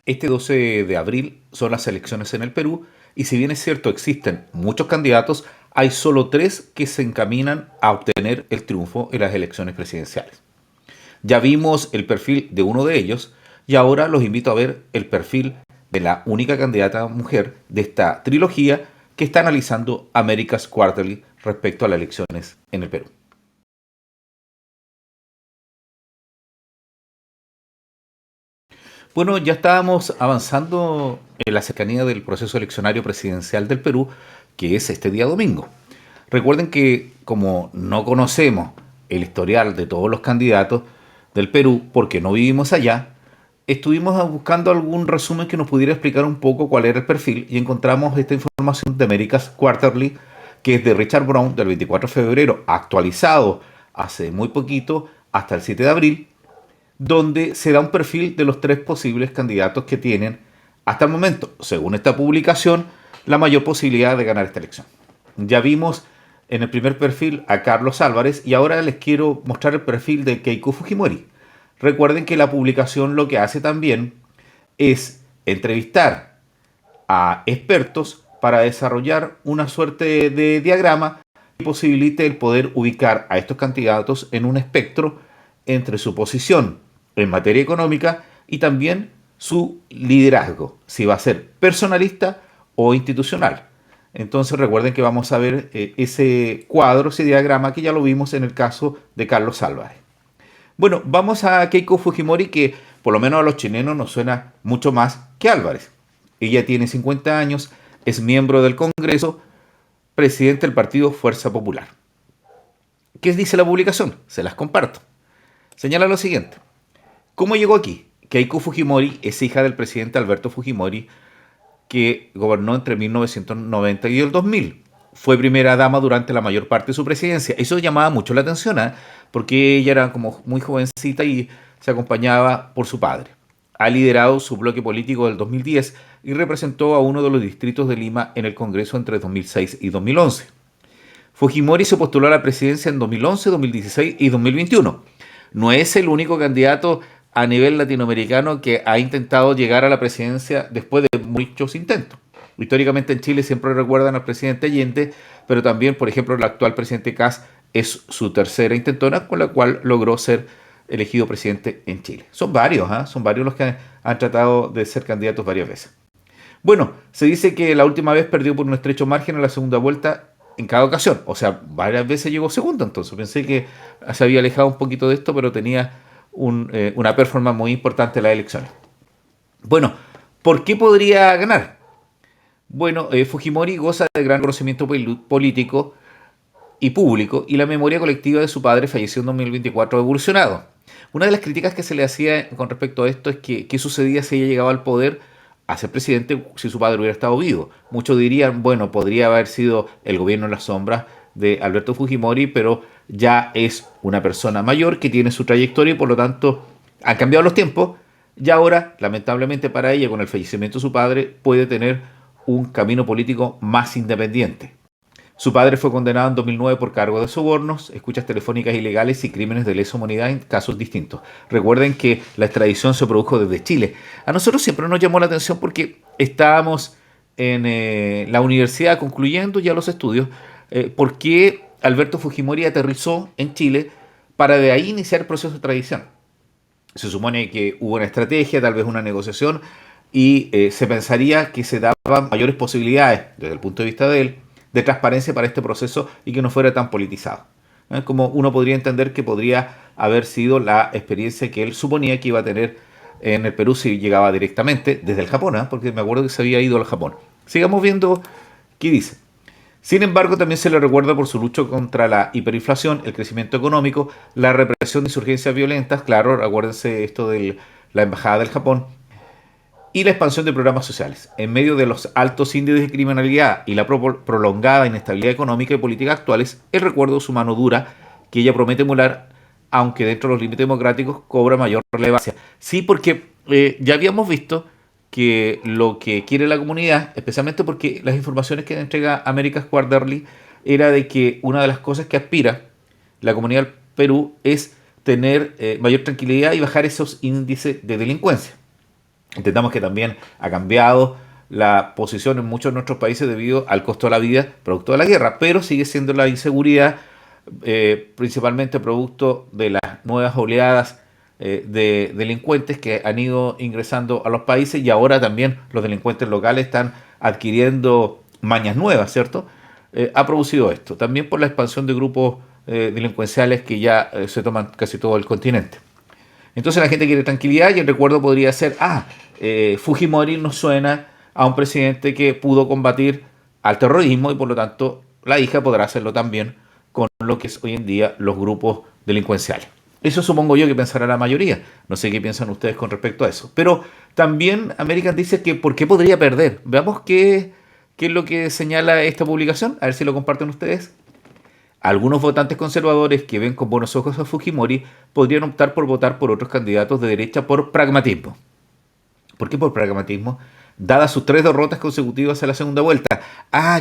Este 12 de abril son las elecciones en el Perú y si bien es cierto existen muchos candidatos, hay solo tres que se encaminan a obtener el triunfo en las elecciones presidenciales. Ya vimos el perfil de uno de ellos y ahora los invito a ver el perfil de la única candidata mujer de esta trilogía que está analizando America's Quarterly respecto a las elecciones en el Perú. Bueno, ya estábamos avanzando en la cercanía del proceso eleccionario presidencial del Perú, que es este día domingo. Recuerden que como no conocemos el historial de todos los candidatos del Perú, porque no vivimos allá, estuvimos buscando algún resumen que nos pudiera explicar un poco cuál era el perfil y encontramos esta información de America's Quarterly, que es de Richard Brown del 24 de febrero, actualizado hace muy poquito hasta el 7 de abril, donde se da un perfil de los tres posibles candidatos que tienen hasta el momento, según esta publicación, la mayor posibilidad de ganar esta elección. Ya vimos en el primer perfil a Carlos Álvarez y ahora les quiero mostrar el perfil de Keiko Fujimori. Recuerden que la publicación lo que hace también es entrevistar a expertos para desarrollar una suerte de diagrama que posibilite el poder ubicar a estos candidatos en un espectro entre su posición en materia económica y también su liderazgo, si va a ser personalista o institucional. Entonces recuerden que vamos a ver ese cuadro, ese diagrama que ya lo vimos en el caso de Carlos Álvarez. Bueno, vamos a Keiko Fujimori, que por lo menos a los chilenos nos suena mucho más que Álvarez. Ella tiene 50 años, es miembro del Congreso, presidente del partido Fuerza Popular. ¿Qué dice la publicación? Se las comparto. Señala lo siguiente. ¿Cómo llegó aquí? Keiko Fujimori es hija del presidente Alberto Fujimori, que gobernó entre 1990 y el 2000. Fue primera dama durante la mayor parte de su presidencia. Eso llamaba mucho la atención, ¿eh? Porque ella era como muy jovencita y se acompañaba por su padre. Ha liderado su bloque político del 2010 y representó a uno de los distritos de Lima en el Congreso entre 2006 y 2011. Fujimori se postuló a la presidencia en 2011, 2016 y 2021. No es el único candidato a nivel latinoamericano que ha intentado llegar a la presidencia después de muchos intentos. Históricamente en Chile siempre recuerdan al presidente Allende, pero también, por ejemplo, el actual presidente Kast es su tercera intentona con la cual logró ser elegido presidente en Chile. Son varios, ¿eh? Son varios los que han tratado de ser candidatos varias veces. Bueno, se dice que la última vez perdió por un estrecho margen en la segunda vuelta en cada ocasión. O sea, varias veces llegó segundo, entonces pensé que se había alejado un poquito de esto, pero tenía una performance muy importante en las elecciones. Bueno, ¿por qué podría ganar? Bueno, Fujimori goza de gran conocimiento político y público y la memoria colectiva de su padre falleció en 2024 ha evolucionado. Una de las críticas que se le hacía con respecto a esto es que qué sucedía si ella llegaba al poder a ser presidente si su padre hubiera estado vivo. Muchos dirían, bueno, podría haber sido el gobierno en las sombras de Alberto Fujimori, pero ya es una persona mayor que tiene su trayectoria y por lo tanto han cambiado los tiempos y ahora, lamentablemente para ella, con el fallecimiento de su padre, puede tener un camino político más independiente. Su padre fue condenado en 2009 por cargo de sobornos, escuchas telefónicas ilegales y crímenes de lesa humanidad en casos distintos. Recuerden que la extradición se produjo desde Chile. A nosotros siempre nos llamó la atención porque estábamos en la universidad concluyendo ya los estudios, por qué Alberto Fujimori aterrizó en Chile para de ahí iniciar el proceso de extradición. Se supone que hubo una estrategia, tal vez una negociación, y se pensaría que se daban mayores posibilidades, desde el punto de vista de él, de transparencia para este proceso y que no fuera tan politizado. Como uno podría entender que podría haber sido la experiencia que él suponía que iba a tener en el Perú si llegaba directamente desde el Japón, porque me acuerdo que se había ido al Japón. Sigamos viendo qué dice. Sin embargo, también se le recuerda por su lucha contra la hiperinflación, el crecimiento económico, la represión de insurgencias violentas, claro, acuérdense esto de la Embajada del Japón, y la expansión de programas sociales. En medio de los altos índices de criminalidad y la prolongada inestabilidad económica y política actuales, el recuerdo de su mano dura, que ella promete emular, aunque dentro de los límites democráticos, cobra mayor relevancia. Sí, porque ya habíamos visto que lo que quiere la comunidad, especialmente porque las informaciones que entrega America's Quarterly, era de que una de las cosas que aspira la comunidad del Perú es tener mayor tranquilidad y bajar esos índices de delincuencia. Entendamos que también ha cambiado la posición en muchos de nuestros países debido al costo de la vida producto de la guerra, pero sigue siendo la inseguridad principalmente producto de las nuevas oleadas de delincuentes que han ido ingresando a los países y ahora también los delincuentes locales están adquiriendo mañas nuevas, ¿cierto? Ha producido esto. También por la expansión de grupos delincuenciales que ya se toman casi todo el continente. Entonces la gente quiere tranquilidad y el recuerdo podría ser, Fujimori nos suena a un presidente que pudo combatir al terrorismo y por lo tanto la hija podrá hacerlo también con lo que es hoy en día los grupos delincuenciales. Eso supongo yo que pensará la mayoría. No sé qué piensan ustedes con respecto a eso. Pero también American dice que ¿por qué podría perder? Veamos qué es lo que señala esta publicación. A ver si lo comparten ustedes. Algunos votantes conservadores que ven con buenos ojos a Fujimori podrían optar por votar por otros candidatos de derecha por pragmatismo. ¿Por qué por pragmatismo? Dadas sus 3 derrotas consecutivas en la segunda vuelta.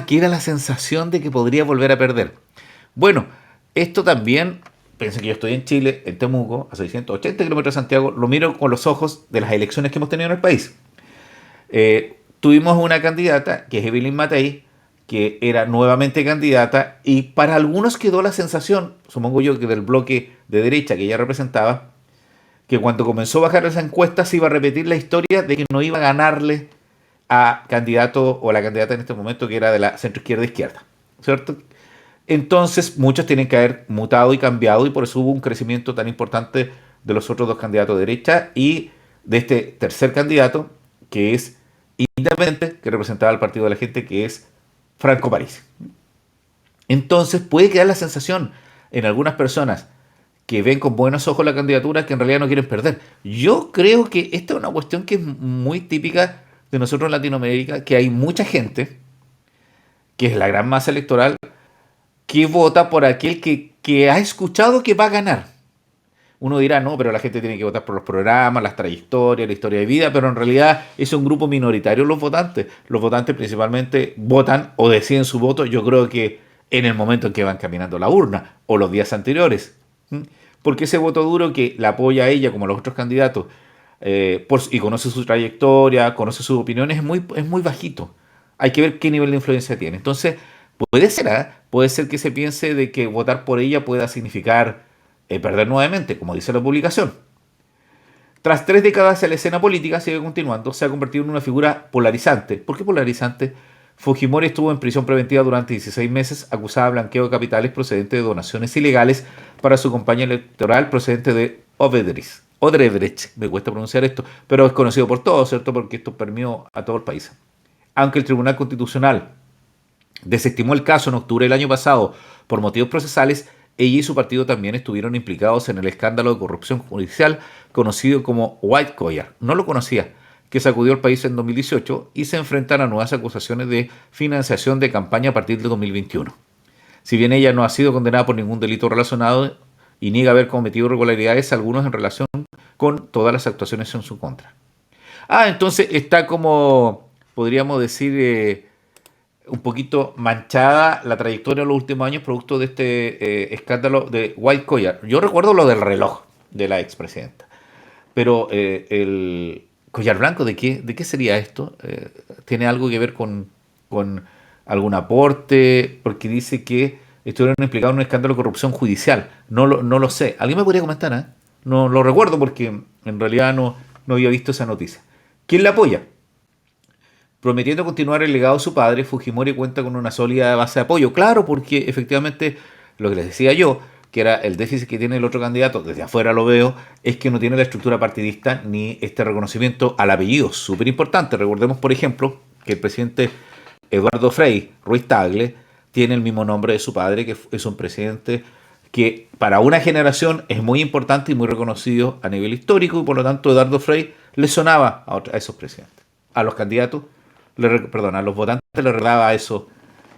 Que era la sensación de que podría volver a perder. Bueno, esto también, piensen que yo estoy en Chile, en Temuco, a 680 kilómetros de Santiago, lo miro con los ojos de las elecciones que hemos tenido en el país. Tuvimos una candidata, que es Evelyn Matei, que era nuevamente candidata, y para algunos quedó la sensación, supongo yo que del bloque de derecha que ella representaba, que cuando comenzó a bajar esa encuesta se iba a repetir la historia de que no iba a ganarle a candidato o a la candidata en este momento que era de la centro izquierda, ¿cierto? Entonces muchos tienen que haber mutado y cambiado y por eso hubo un crecimiento tan importante de los otros 2 candidatos de derecha y de este tercer candidato que es independiente, que representaba al Partido de la Gente, que es Franco Parisi. Entonces puede quedar la sensación en algunas personas que ven con buenos ojos la candidatura que en realidad no quieren perder. Yo creo que esta es una cuestión que es muy típica de nosotros en Latinoamérica, que hay mucha gente, que es la gran masa electoral, que vota por aquel que ha escuchado que va a ganar. Uno dirá, no, pero la gente tiene que votar por los programas, las trayectorias, la historia de vida, pero en realidad es un grupo minoritario los votantes. Los votantes principalmente votan o deciden su voto, yo creo que en el momento en que van caminando a la urna o los días anteriores. ¿Mm? Porque ese voto duro que la apoya a ella como a los otros candidatos y conoce su trayectoria, conoce sus opiniones, es muy bajito. Hay que ver qué nivel de influencia tiene. Entonces, puede ser, puede ser que se piense de que votar por ella pueda significar perder nuevamente, como dice la publicación. Tras 3 décadas en la escena política, sigue continuando, se ha convertido en una figura polarizante. ¿Por qué polarizante? Fujimori estuvo en prisión preventiva durante 16 meses, acusada de blanqueo de capitales procedente de donaciones ilegales para su campaña electoral procedente de Odebrecht, me cuesta pronunciar esto, pero es conocido por todos, ¿cierto? Porque esto permeó a todo el país. Aunque el Tribunal Constitucional desestimó el caso en octubre del año pasado por motivos procesales, ella y su partido también estuvieron implicados en el escándalo de corrupción judicial conocido como White Collar. No lo conocía, que sacudió al país en 2018 y se enfrentan a nuevas acusaciones de financiación de campaña a partir de 2021. Si bien ella no ha sido condenada por ningún delito relacionado y niega haber cometido irregularidades, algunos en relación con todas las actuaciones en su contra. Entonces está como, podríamos decir, un poquito manchada la trayectoria de los últimos años producto de este escándalo de White Collar. Yo recuerdo lo del reloj de la expresidenta, pero el collar blanco, ¿de qué sería esto? ¿Tiene algo que ver con algún aporte? Porque dice que estuvieron implicados en un escándalo de corrupción judicial. No lo sé. ¿Alguien me podría comentar? No lo recuerdo porque en realidad no había visto esa noticia. ¿Quién la apoya? Prometiendo continuar el legado de su padre, Fujimori cuenta con una sólida base de apoyo. Claro, porque efectivamente lo que les decía yo, que era el déficit que tiene el otro candidato, desde afuera lo veo, es que no tiene la estructura partidista ni este reconocimiento al apellido, súper importante. Recordemos, por ejemplo, que el presidente Eduardo Frei Ruiz Tagle tiene el mismo nombre de su padre, que es un presidente que para una generación es muy importante y muy reconocido a nivel histórico, y por lo tanto Eduardo Frei le sonaba a esos presidentes, a los candidatos a los votantes le recordaba eso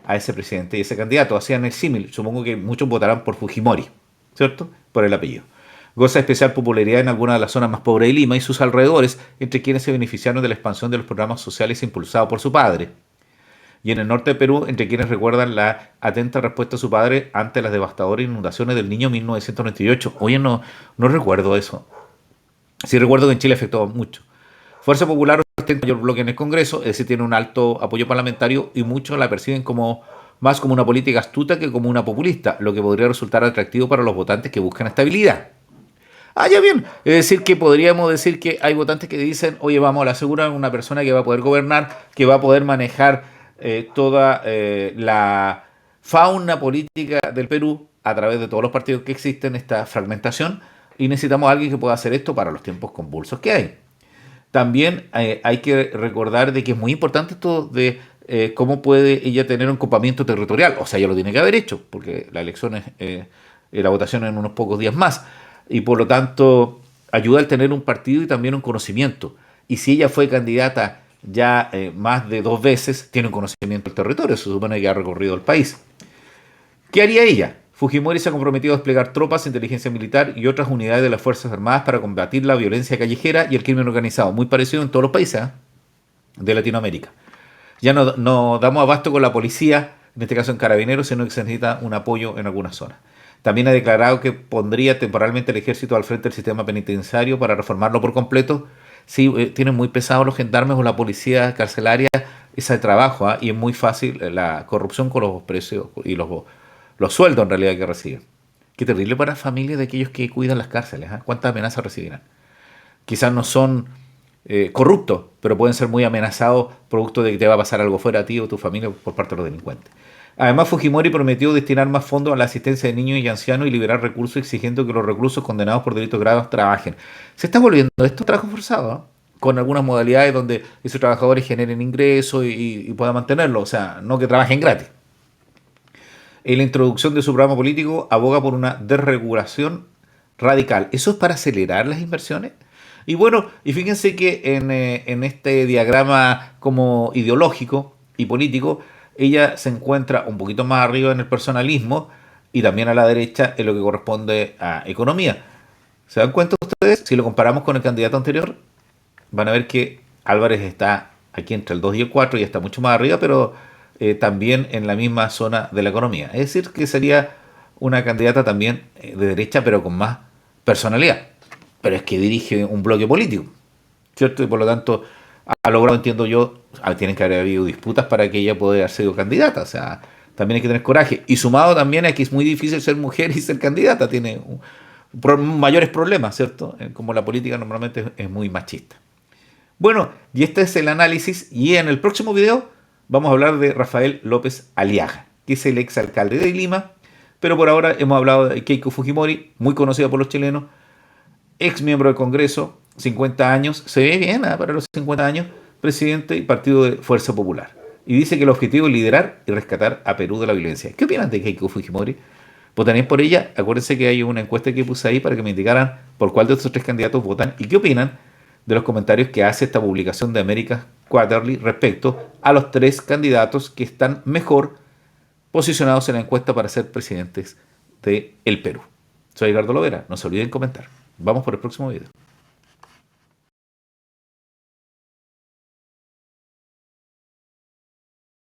a ese presidente y ese candidato, hacían el símil. Supongo que muchos votarán por Fujimori, ¿cierto? Por el apellido. Goza de especial popularidad en algunas de las zonas más pobres de Lima y sus alrededores, entre quienes se beneficiaron de la expansión de los programas sociales impulsados por su padre. Y en el norte de Perú, entre quienes recuerdan la atenta respuesta de su padre ante las devastadoras inundaciones del Niño 1998. Oye, no recuerdo eso. Sí recuerdo que en Chile afectó mucho. Fuerza Popular ostenta el mayor bloque en el Congreso, es decir, tiene un alto apoyo parlamentario y muchos la perciben como más como una política astuta que como una populista, lo que podría resultar atractivo para los votantes que buscan estabilidad. Ah, ya bien. Es decir, que podríamos decir que hay votantes que dicen, oye, vamos a la segura una persona que va a poder gobernar, que va a poder manejar toda la fauna política del Perú a través de todos los partidos que existen, esta fragmentación, y necesitamos a alguien que pueda hacer esto para los tiempos convulsos que hay. También hay que recordar de que es muy importante esto de cómo puede ella tener un copamiento territorial. O sea, ella lo tiene que haber hecho, porque la elección es la votación en unos pocos días más. Y por lo tanto, ayuda al tener un partido y también un conocimiento. Y si ella fue candidata ya más de 2 veces, tiene un conocimiento del territorio, se supone que ha recorrido el país. ¿Qué haría ella? Fujimori se ha comprometido a desplegar tropas, inteligencia militar y otras unidades de las Fuerzas Armadas para combatir la violencia callejera y el crimen organizado, muy parecido en todos los países de Latinoamérica. Ya no damos abasto con la policía, en este caso en carabineros, sino que se necesita un apoyo en algunas zonas. También ha declarado que pondría temporalmente el ejército al frente del sistema penitenciario para reformarlo por completo. Sí, tienen muy pesados los gendarmes o la policía carcelaria ese trabajo, y es muy fácil la corrupción con los precios y los sueldos en realidad que reciben. Qué terrible para familias de aquellos que cuidan las cárceles. ¿Cuántas amenazas recibirán? Quizás no son corruptos, pero pueden ser muy amenazados producto de que te va a pasar algo fuera a ti o tu familia por parte de los delincuentes. Además, Fujimori prometió destinar más fondos a la asistencia de niños y ancianos y liberar recursos exigiendo que los reclusos condenados por delitos graves trabajen. Se está volviendo esto trabajo forzado, ¿no? Con algunas modalidades donde esos trabajadores generen ingresos y puedan mantenerlo, o sea, no que trabajen gratis. En la introducción de su programa político aboga por una desregulación radical. ¿Eso es para acelerar las inversiones? Y bueno, y fíjense que en este diagrama como ideológico y político, ella se encuentra un poquito más arriba en el personalismo y también a la derecha en lo que corresponde a economía. ¿Se dan cuenta ustedes? Si lo comparamos con el candidato anterior, van a ver que Álvarez está aquí entre el 2 y el 4 y está mucho más arriba, pero también en la misma zona de la economía. Es decir, que sería una candidata también de derecha, pero con más personalidad. Pero es que dirige un bloque político, ¿cierto? Y por lo tanto, ha logrado, entiendo yo, tienen que haber habido disputas para que ella pueda haber sido candidata. O sea, también hay que tener coraje. Y sumado también a que es muy difícil ser mujer y ser candidata. Tiene mayores problemas, ¿cierto? Como la política normalmente es muy machista. Bueno, y este es el análisis. Y en el próximo video vamos a hablar de Rafael López Aliaga, que es el exalcalde de Lima. Pero por ahora hemos hablado de Keiko Fujimori, muy conocida por los chilenos, ex miembro del Congreso, 50 años, se ve bien para los 50 años, presidente y partido de Fuerza Popular. Y dice que el objetivo es liderar y rescatar a Perú de la violencia. ¿Qué opinan de Keiko Fujimori? ¿Votarían por ella? Acuérdense que hay una encuesta que puse ahí para que me indicaran por cuál de estos 3 candidatos votan y qué opinan de los comentarios que hace esta publicación de America Quarterly respecto a los 3 candidatos que están mejor posicionados en la encuesta para ser presidentes de el Perú. Soy Edgardo Lovera, no se olviden comentar. Vamos por el próximo video.